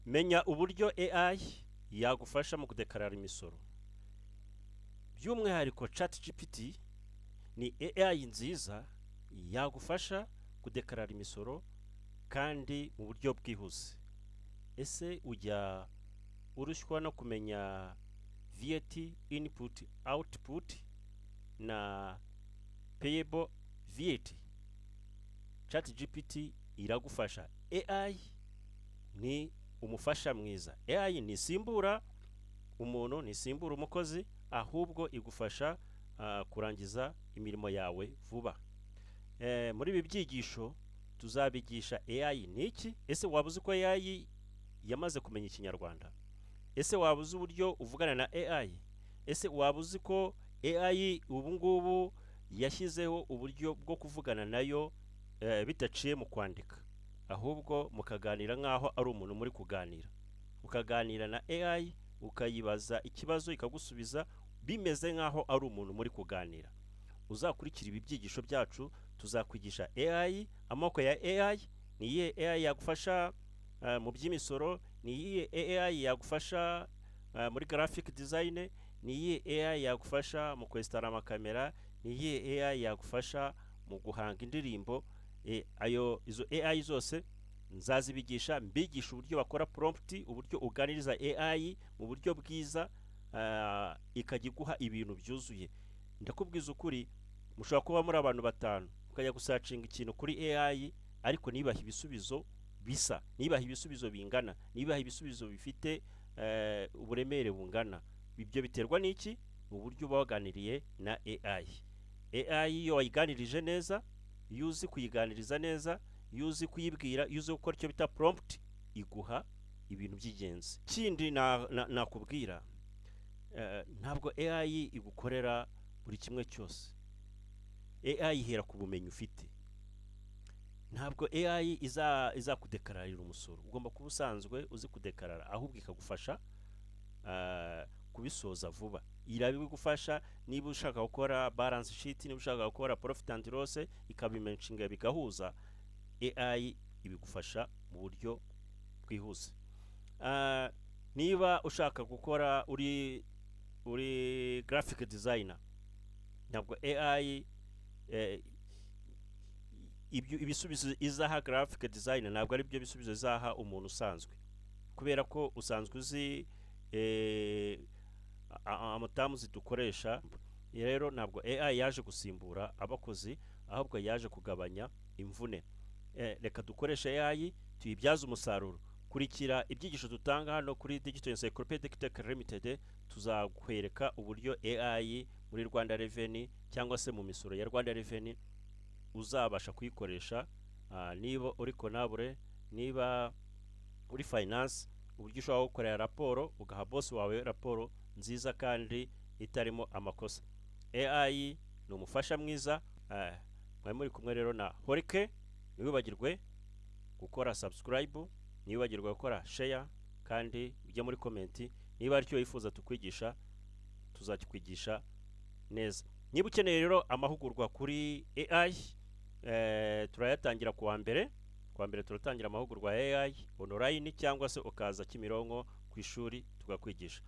menya uburyo AI yagufasha mu kudekarara imisoro. By'umwihariko ChatGPT ni AI nziza yagufasha kudekarara imisoro kandi mu buryo bwihuse. Ese ujya urushywa no kumenya VAT input output na payable VAT? ChatGPT iragufasha. AI ni umufasha mwiza. AI ntisimbura umuntu, ntisimbura umukozi, ahubwo igufasha kurangiza imirimo yawe vuba. Muri ibi byigisho tuzabigisha AI ni iki. Ese waba uzi ko AI yamaze kumenya ikinyarwanda? Ese waba uzi uburyo uvugana na AI? Ese waba uzi ko AI ubu ngubu yashyizeho uburyo bwo kuvugana nayo bidaciye mu kwandika, ahubwo mukaganira nk'aho ari umuntu muri kuganira. Ukaganira na AI ukayibaza ikibazo ikagusubiza bimeze nk'aho ari umuntu muri kuganira. Uzakurikira ibi byigisho byacu, tuzakwigisha AI, amoko ya AI, ni iyihe AI yagufasha mu by'imisoro, ni iyihe AI yagufasha muri graphic design, ni iyihe AI yagufasha mu kwesitara amakamera, ni iyihe AI yagufasha mu guhanga indirimbo. Izo AI zose nzazibigisha, mbigisha uburyo bakora prompt, uburyo uganiriza AI mu buryo bwiza, ikajya iguha ibintu byuzuye. Ndakubwiza ukuri, mushobora kuba muri abantu batanu ukajya gusacinga ikintu kuri AI, ariko nibaha ibisubizo bisa, nibaha ibisubizo bingana, nibaha ibisubizo bifite uburemere bungana. Ibyo biterwa n'iki? Mu buryo uba waganiriye na AI. AI iyo wayiganirije neza, iyo uzi kuyiganiriza neza, iyo uzi kuyibwira, iyo uzi gukora icyo bita prompt, iguha ibintu by'ingenzi. Ikindi nakubwira, ntabwo AI igukorera buri kimwe cyose. AI ihera ku bumenyi ufite. Ntabwo AI izakudekararira umusoro. Ugomba kuba usanzwe uzi kudekarara, ahubwo ikagufasha kubisoza vuba. Irabigufasha niba ushaka gukora balance sheet, niba ushaka gukora profit and loss, ikabimencinga bigahuza. AI ibigufasha mu buryo bwihuse. Niba ushaka gukora uri graphic designer, ntabwo AI ibisubizo izaha graphic designer ntabwo ari byo bisubizo izaha umuntu usanzwe, kubera ko usanzwe uzi amatamu dukoresha. Rero ntabwo AI yaje gusimbura abakozi, ahubwo yaje kugabanya imvune. Reka dukoreshe AI tuyibyaze umusaruro. Kurikira ibyigisho dutanga hano kuri Digital Encyclopedic Tech Limited, tuzakwereka uburyo AI muri Rwanda Revenue cyangwa se mu misoro ya Rwanda Revenue uzabasha kuyikoresha. Niba uri konabure, niba uri finance, uburyo ushobora gukorera raporo ugaha boss wawe raporo nziza kandi itarimo amakosa. AI ni umufasha mwiza. Mwari muri kumwe rero na Horike. Ntiwibagirwe gukora subscribe, ntiwibagirwe gukora share, kandi ujye muri comment. Niba ari cyo wifuza tukwigisha, tuzakikwigisha neza. Niba ukeneye rero amahugurwa kuri AI, turayatangira kuwa mbere. Kuwa mbere turatangira amahugurwa ya AI online, cyangwa se ukaza Kimironko ku ishuri tugakwigisha.